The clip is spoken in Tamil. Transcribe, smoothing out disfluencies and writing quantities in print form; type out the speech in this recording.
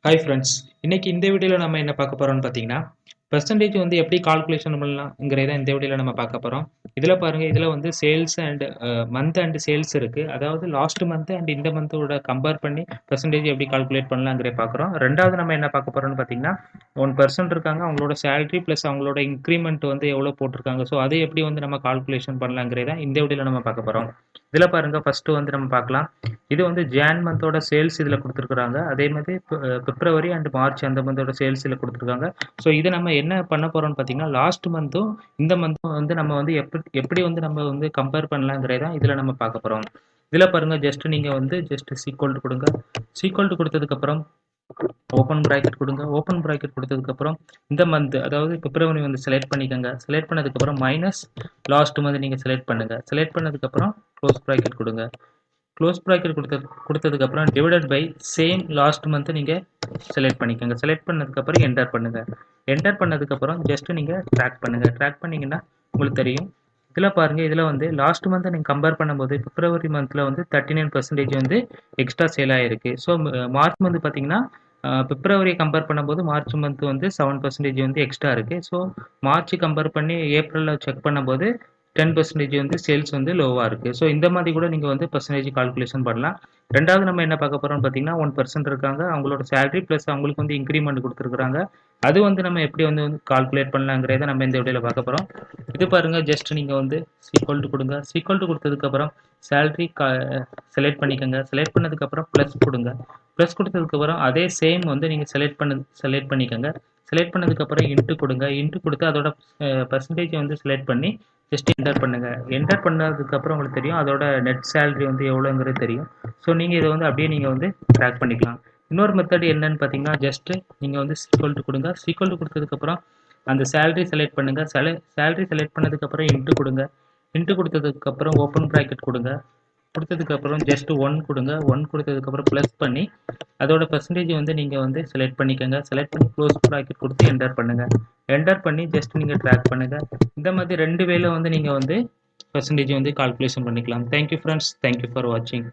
ஹாய் ஃப்ரெண்ட்ஸ், இன்னைக்கு இந்த வீடியோவில் நம்ம என்ன பார்க்க போகிறோம்னு பார்த்தீங்கன்னா, பெர்சன்டேஜ் வந்து எப்படி கால்குலேஷன் பண்ணலாம்ங்கிறத இந்த வீடியோவில் நம்ம பார்க்க போகிறோம். இதில் பாருங்கள், இதில் வந்து sales and month and sales இருக்குது. அதாவது லாஸ்ட் மந்த் அண்ட் இந்த மந்தோட கம்பேர் பண்ணி பெர்சன்டேஜ் எப்படி கால்குலேட் பண்ணலாங்கிறத பார்க்குறோம். ரெண்டாவது நம்ம என்ன பார்க்க போகிறோம்னு பார்த்தீங்கன்னா, 1% இருக்காங்க, அவங்களோட சேலரி ப்ளஸ் அவங்களோட இன்க்ரிமெண்ட் வந்து எவ்வளோ போட்டிருக்காங்க. ஸோ அதை எப்படி வந்து நம்ம கால்குலேஷன் பண்ணலாங்கிறத இந்த வீடியோவில் நம்ம பார்க்க போகிறோம். இதில் பாருங்கள், ஃபஸ்ட்டு வந்து நம்ம பார்க்கலாம். இது வந்து ஜான் மந்தோட சேல்ஸ் இதில் கொடுத்துருக்குறாங்க. அதே மாதிரி பிப்ரவரி அண்ட் மார்ச் அந்த மந்தோட சேல்ஸ் இதில் கொடுத்துருக்காங்க. ஸோ இதை நம்ம என்ன பண்ண போகிறோம்னு பார்த்தீங்கன்னா, லாஸ்ட் மந்த்தும் இந்த மந்த்தும் வந்து நம்ம வந்து எப்படி வந்து நம்ம வந்து கம்பேர் பண்ணலாங்கிறதான் இதில் நம்ம பார்க்க போகிறோம். இதில் பாருங்கள், ஜஸ்ட் நீங்கள் வந்து ஜஸ்ட் சீக்வல்ட்டு கொடுங்க. சீக்வல்ட்டு கொடுத்ததுக்கப்புறம் ஓப்பன் ப்ராக்கெட் கொடுங்க. ஓப்பன் ப்ராக்கெட் கொடுத்ததுக்கப்புறம் இந்த மந்த், அதாவது பிப்ரவரி வந்து செலக்ட் பண்ணிக்கோங்க. செலக்ட் பண்ணதுக்கப்புறம் மைனஸ் லாஸ்ட் மந்த் நீங்கள் செலக்ட் பண்ணுங்கள். செலக்ட் பண்ணதுக்கப்புறம் க்ளோஸ் ப்ராக்கெட் கொடுங்க. க்ளோஸ் ப்ராக்கெட் கொடுத்ததுக்கப்புறம் divided by same last month நீங்கள் செலக்ட் பண்ணிக்கோங்க. செலக்ட் பண்ணதுக்கப்புறம் என்டர் பண்ணுங்கள். என்டர் பண்ணதுக்கப்புறம் ஜஸ்ட் நீங்கள் ட்ராக் பண்ணுங்கள். ட்ராக் பண்ணிங்கன்னா உங்களுக்கு தெரியும். இதில் பாருங்கள், இதில் வந்து லாஸ்ட் மந்த்தை நீங்கள் கம்பேர் பண்ணும்போது பிப்ரவரி மந்தில் வந்து 39% வந்து எக்ஸ்ட்ரா சேல் ஆகிருக்கு. ஸோ மார்ச் மந்த் பார்த்தீங்கன்னா, பிப்ரவரி கம்பேர் பண்ணும்போது மார்ச் மந்த் வந்து 7% வந்து எக்ஸ்ட்ரா இருக்குது. ஸோ மார்ச் கம்பேர் பண்ணி ஏப்ரலில் செக் பண்ணும்போது 10% வந்து சேல்ஸ் வந்து லோவாக இருக்குது. ஸோ இந்த மாதிரி கூட நீங்கள் வந்து பர்சன்டேஜ் கால்குலேஷன் பண்ணலாம். ரெண்டாவது நம்ம என்ன பார்க்க போகிறோம்னு பார்த்தீங்கன்னா, 1% இருக்காங்க, அவங்களோட சேலரி ப்ளஸ் அவங்களுக்கு வந்து இன்க்ரிமெண்ட் கொடுத்துருக்குறாங்க. அது வந்து நம்ம எப்படி வந்து கால்குலேட் பண்ணலாங்கிறத நம்ம இந்த வீடியோவில் பார்க்க போகிறோம். இது பாருங்கள், ஜஸ்ட் நீங்கள் வந்து சீக்வல்ட்டு கொடுங்க. சீக்வல்ட்டு கொடுத்ததுக்கப்புறம் சேலரி செலக்ட் பண்ணிக்கோங்க. செலக்ட் பண்ணதுக்கப்புறம் ப்ளஸ் கொடுங்க. ப்ளஸ் கொடுத்ததுக்கப்புறம் அதே சேம் வந்து நீங்கள் செலக்ட் பண்ணிக்கோங்க. செலக்ட் பண்ணதுக்கப்புறம் இன்ட்டு கொடுங்க. இன்ட்டு கொடுத்து அதோட பர்சன்டேஜ் வந்து செலக்ட் பண்ணி ஜஸ்ட் என்டர் பண்ணுங்கள். என்டர் பண்ணதுக்கப்புறம் உங்களுக்கு தெரியும் அதோட நெட் சேலரி வந்து எவ்வளோங்கிறது தெரியும். ஸோ நீங்கள் இதை வந்து அப்படியே நீங்கள் வந்து ட்ராக் பண்ணிக்கலாம். இன்னொரு மெத்தட் என்னன்னு பார்த்தீங்கன்னா, ஜஸ்ட்டு நீங்கள் வந்து சீக்வல்ட்டு கொடுங்க. சீக்வல்ட்டு கொடுத்ததுக்கப்புறம் அந்த சேலரி செலக்ட் பண்ணுங்கள். சேலரி செலக்ட் பண்ணதுக்கப்புறம் இன்ட்டு கொடுங்க. இன்ட்டு கொடுத்ததுக்கப்புறம் ஓப்பன் ப்ராக்கெட் கொடுங்க. கொடுத்ததுக்கப்புறம் ஜஸ்ட் 1 கொடுங்க. 1 கொடுத்ததுக்கப்புறம் ப்ளஸ் பண்ணி அதோட பர்சன்டேஜ் வந்து நீங்கள் வந்து செலக்ட் பண்ணிக்கோங்க. செலக்ட் பண்ணி க்ளோஸ் ப்ராக்கெட் கொடுத்து என்டர் பண்ணுங்கள். என்டர் பண்ணி ஜஸ்ட் நீங்கள் ட்ராக் பண்ணுங்கள். இந்த மாதிரி 2 வேல வந்து நீங்கள் வந்து பர்சன்டேஜ் வந்து கால்குலேஷன் பண்ணிக்கலாம். தேங்க்யூ ஃப்ரெண்ட்ஸ், தேங்க்யூ ஃபார் வாட்சிங்.